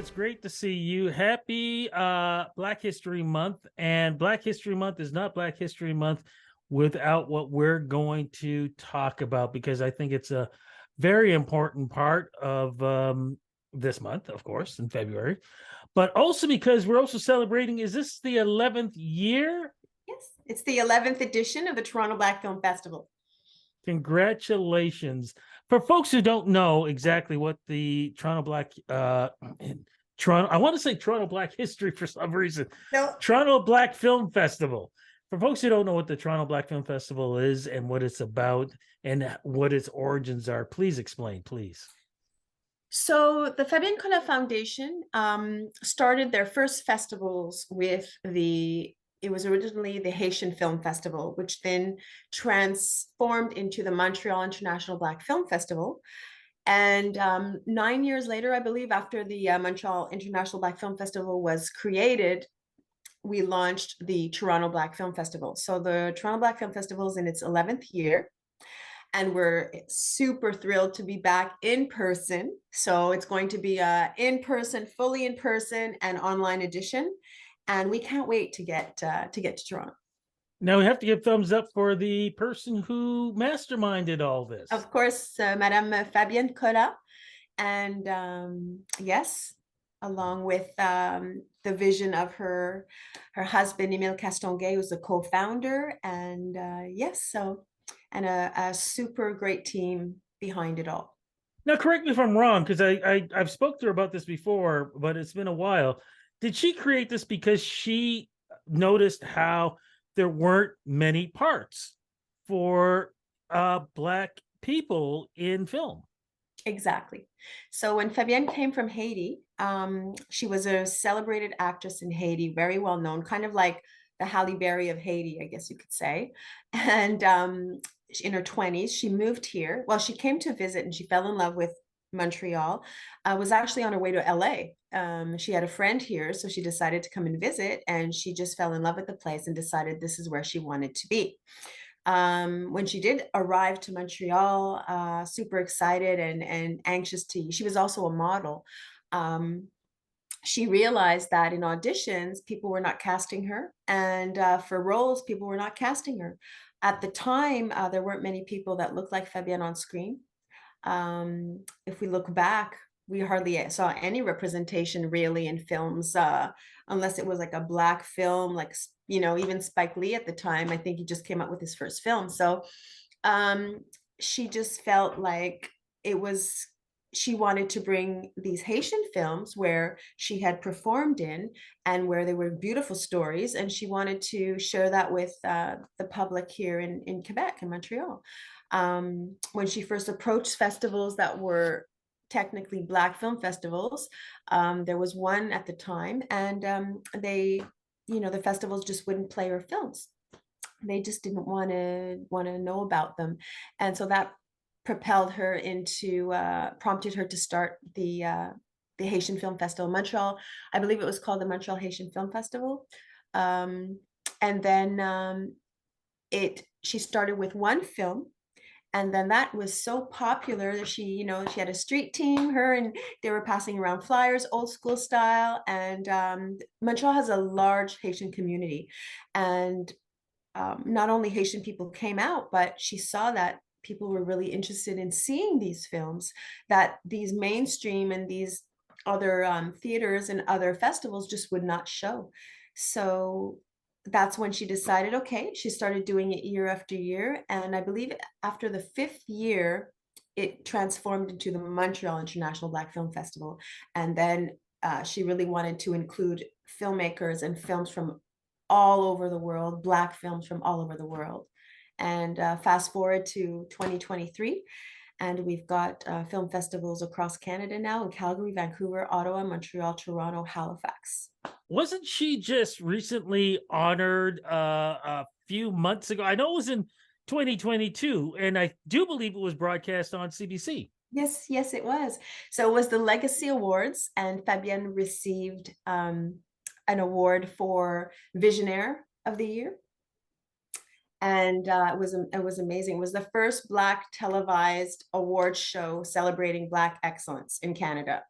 it's great to see you. Happy Black History Month. And Black History Month is not Black History Month without what we're going to talk about, because I think it's a very important part of this month, of course, in February, but also because we're also celebrating. Is this the 11th year? Yes, it's the 11th edition of the Toronto Black Film Festival. Congratulations. For folks who don't know exactly what the Toronto, I want to say Toronto Black History for some reason. So, Toronto Black Film Festival. For folks who don't know what the Toronto Black Film Festival is and what it's about and what its origins are, please explain, please. so the Fabien Collat Foundation started their first festivals with it was originally the Haitian Film Festival, which then transformed into the Montreal International Black Film Festival. And 9 years later, I believe, after the Montreal International Black Film Festival was created, we launched the Toronto Black Film Festival. So the Toronto Black Film Festival is in its 11th year, and we're super thrilled to be back in person. So it's going to be a in-person, fully in-person and online edition, and we can't wait to get to Toronto. Now we have to give thumbs up for the person who masterminded all this. Of course, Madame Fabienne Collat, and yes, along with the vision of her husband Emile Castonguay, who's the co-founder, and yes, so and a super great team behind it all. Now, correct me if I'm wrong, because I've spoke to her about this before, but it's been a while. Did she create this because she noticed how there weren't many parts for Black people in film? Exactly. So when Fabienne came from Haiti, she was a celebrated actress in Haiti, very well known, kind of like the Halle Berry of Haiti, I guess you could say. And in her 20s, she moved here. Well, she came to visit and she fell in love with Montreal. Was actually on her way to LA. She had a friend here, so she decided to come and visit, and she just fell in love with the place and decided this is where she wanted to be. When she did arrive to Montreal, super excited and anxious to, she was also a model. Um, she realized that in auditions, people were not casting her, and for roles, people were not casting her. At the time, there weren't many people that looked like Fabienne on screen. If we look back, we hardly saw any representation really in films, unless it was like a Black film, like, even Spike Lee at the time. I think he just came out with his first film. So um, she just felt like it was, she wanted to bring these Haitian films where she had performed in and where they were beautiful stories. And she wanted to share that with the public here in Quebec and Montreal. When she first approached festivals that were technically Black film festivals, there was one at the time, and the festivals just wouldn't play her films. They just didn't want to know about them, and so that propelled her into prompted her to start the Haitian Film Festival in Montreal. I believe it was called the Montreal Haitian Film Festival. Um, and then it she started with one film, and then that was so popular that she had a street team, her, and they were passing around flyers, old school style. And Montreal has a large Haitian community, and not only Haitian people came out, but she saw that people were really interested in seeing these films that these mainstream and these other theaters and other festivals just would not show. So that's when she decided, okay, she started doing it year after year. And I believe after the fifth year, it transformed into the Montreal International Black Film Festival. And then she really wanted to include filmmakers and films from all over the world, Black films from all over the world. And fast forward to 2023, and we've got film festivals across Canada now in Calgary, Vancouver, Ottawa, Montreal, Toronto, Halifax. Wasn't she just recently honored a few months ago? I know it was in 2022, and I do believe it was broadcast on CBC. Yes, yes, it was. So it was the Legacy Awards, and Fabienne received an award for Visionaire of the Year. And it was amazing. It was the first Black televised award show celebrating Black excellence in Canada.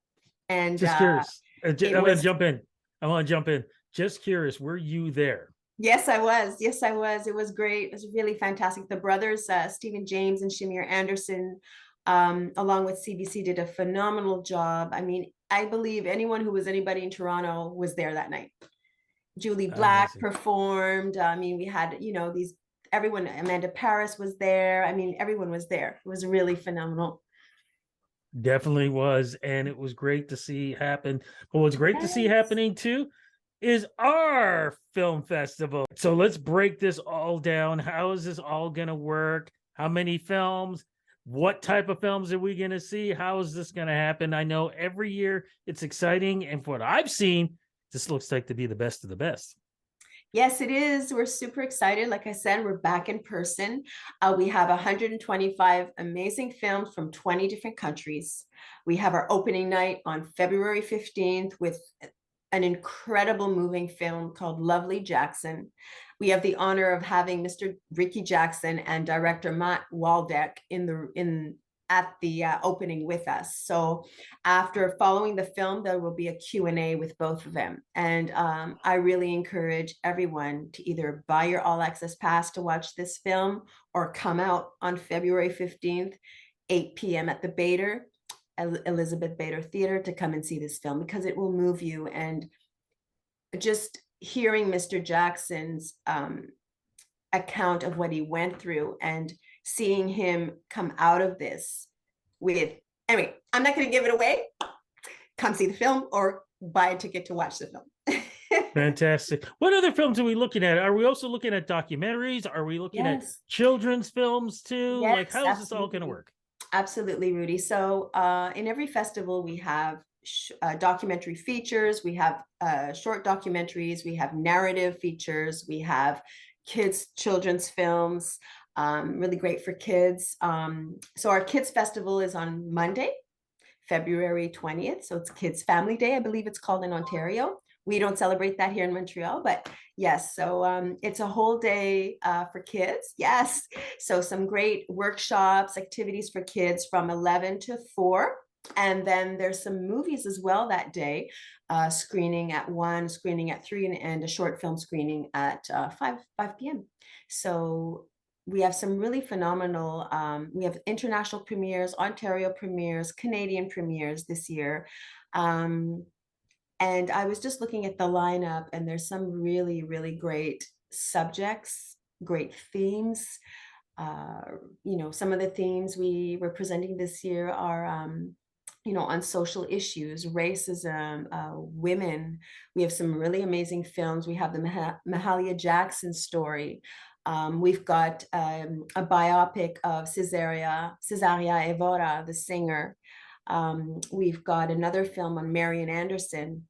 And Just curious. It I'm gonna was jump in. I want to jump in. Just curious, were you there? Yes, I was. Yes, I was. It was great. It was really fantastic. The brothers, Stephen James and Shamir Anderson, along with CBC, did a phenomenal job. I mean, I believe anyone who was anybody in Toronto was there that night. Julie Black Amazing. performed. I mean, we had, these everyone, Amanda Paris was there. I mean, everyone was there. It was really phenomenal. Definitely was, and it was great to see happen. But what's great to see Yes. happening too is our film festival. So let's break this all down. How is this all going to work? How many films? What type of films are we going to see? How is this going to happen? I know every year it's exciting, and from what I've seen, this looks like to be the best of the best. Yes, it is. We're super excited. Like I said, we're back in person. We have 125 amazing films from 20 different countries. We have our opening night on February 15th with an incredible moving film called Lovely Jackson. We have the honor of having Mr. Ricky Jackson and director Matt Waldeck in at the opening with us. So after following the film, there will be a Q&A with both of them. And I really encourage everyone to either buy your all access pass to watch this film or come out on February 15th, 8 p.m. at the Bader, Elizabeth Bader Theater, to come and see this film because it will move you. And just hearing Mr. Jackson's account of what he went through and seeing him come out of this with, anyway, I'm not going to give it away. Come see the film or buy a ticket to watch the film. Fantastic. What other films are we looking at? Are we also looking at documentaries? Are we looking at Yes, children's films too? Like, yes, how is this all going to absolutely. work? Absolutely, Rudy. So in every festival, we have documentary features, we have short documentaries, we have narrative features, we have children's films, really great for kids. So our kids festival is on Monday, February 20th. So it's Kids Family Day, I believe it's called in Ontario. We don't celebrate that here in Montreal, but yes. So it's a whole day for kids. Yes. So some great workshops, activities for kids from 11 to 4. And then there's some movies as well that day, screening at 1, screening at 3, and a short film screening at 5 p.m. So we have some really phenomenal, we have international premieres, Ontario premieres, Canadian premieres this year. And I was just looking at the lineup, and there's some really, really great subjects, great themes. Uh, some of the themes we were presenting this year are, on social issues, racism, women. We have some really amazing films. We have the Mahalia Jackson story. We've got a biopic of Cesaria Evora, the singer. We've got another film on Marian Anderson.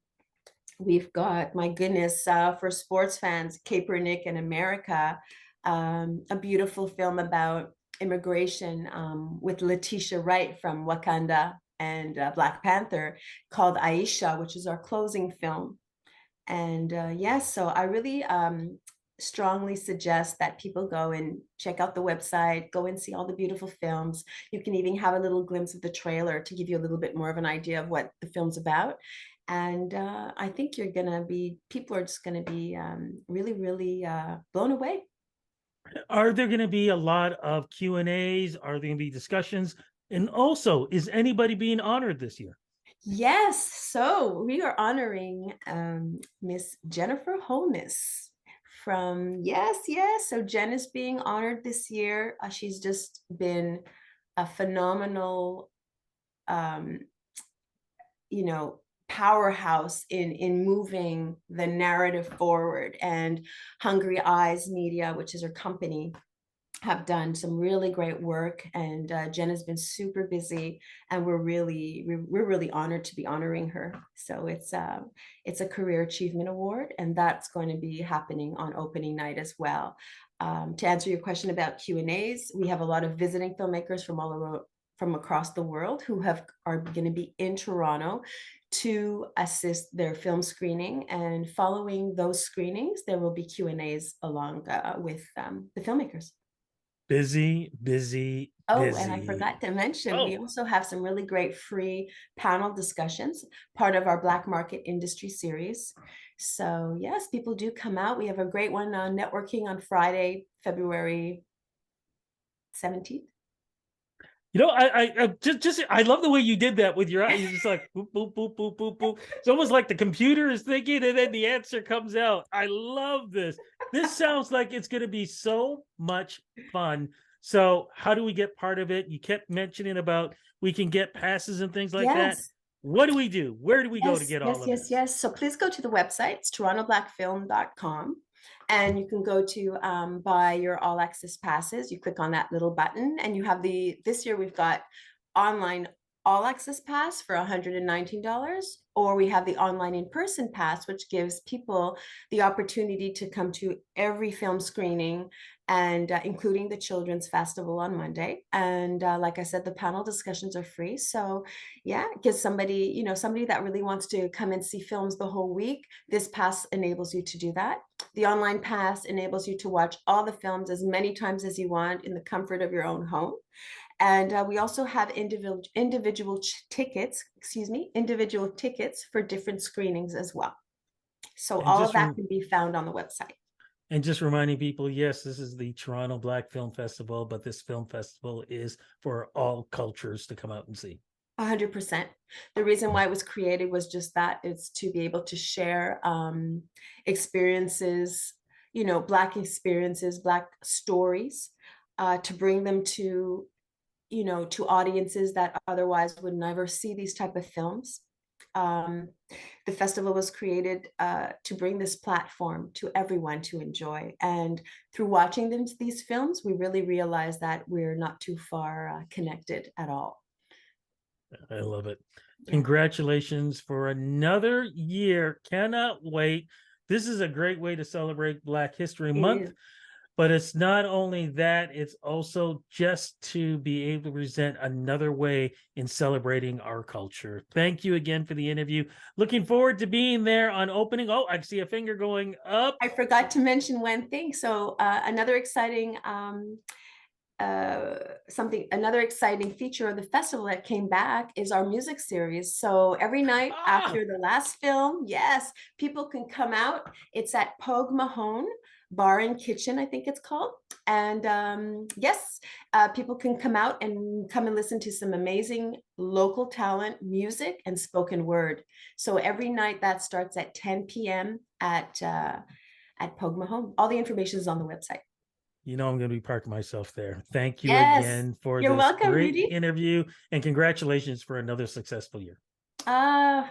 We've got, my goodness, for sports fans, Kaepernick in America, a beautiful film about immigration with Letitia Wright from Wakanda and Black Panther called Aisha, which is our closing film. And yes, so I really strongly suggest that people go and check out the website, go and see all the beautiful films. You can even have a little glimpse of the trailer to give you a little bit more of an idea of what the film's about. And I think people are just going to be really, really blown away. Are there going to be a lot of Q and A's? Are there going to be discussions? And also, is anybody being honored this year? Yes, so we are honoring Miss Jennifer Holness from, yes, yes. So Jen is being honored this year. She's just been a phenomenal, um, you know, powerhouse in moving the narrative forward. And Hungry Eyes Media, which is her company, have done some really great work, and Jen has been super busy, and we're really honored to be honoring her. So it's a career achievement award, and that's going to be happening on opening night as well. To answer your question about Q&As, we have a lot of visiting filmmakers from all over, from across the world who are going to be in Toronto to assist their film screening, and following those screenings there will be Q&As along with the filmmakers. Busy, busy, Oh, and I busy. forgot to mention, we Oh, also have some really great free panel discussions, part of our Black Market Industry Series. So yes, people do come out. We have a great one on networking on Friday, February 17th. I just I love the way you did that with your eyes. You're just like boop boop boop boop boop boop. It's almost like the computer is thinking, and then the answer comes out. I love this. This sounds like it's going to be so much fun. So, how do we get part of it? You kept mentioning about we can get passes and things like that. Yes. What do we do? Where do we go to Yes, get all yes, of yes, this? yes. So please go to the website. It's torontoblackfilm.com. And you can go to buy your all access passes. You click on that little button and you have this year we've got online all access pass for $119, or we have the online in-person pass, which gives people the opportunity to come to every film screening and including the Children's Festival on Monday. And like I said, the panel discussions are free. So yeah, it gives somebody, somebody that really wants to come and see films the whole week. This pass enables you to do that. The online pass enables you to watch all the films as many times as you want in the comfort of your own home. And we also have individual tickets, individual tickets for different screenings as well. So And all of just that can be found on the website. And just reminding people, yes, this is the Toronto Black Film Festival, but this film festival is for all cultures to come out and see. 100%. The reason why it was created was just that it's to be able to share experiences, Black experiences, Black stories, to bring them to audiences that otherwise would never see these type of films. Um, the festival was created to bring this platform to everyone to enjoy. And through watching these films, we really realize that we're not too far connected at all. I love it. Yeah, Congratulations for another year. Cannot wait. This is a great way to celebrate Black History it Month. is. But it's not only that, it's also just to be able to present another way in celebrating our culture. Thank you again for the interview. Looking forward to being there on opening. Oh, I see a finger going up. I forgot to mention one thing. So another exciting another exciting feature of the festival that came back is our music series. So every night Ah, after the last film, yes, people can come out. It's at Pogue Mahone Bar and Kitchen, I think it's called. And yes, people can come out and come and listen to some amazing local talent, music, and spoken word. So every night that starts at 10 p.m. At Pogue Mahone. All the information is on the website. I'm going to be parking myself there. Thank you Yes, again for you're this welcome, great Rudy. interview and congratulations for another successful year. Uh,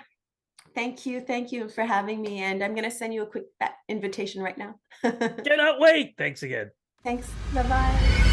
Thank you. Thank you for having me. And I'm going to send you a quick invitation right now. Cannot wait. Thanks again. Thanks. Bye bye.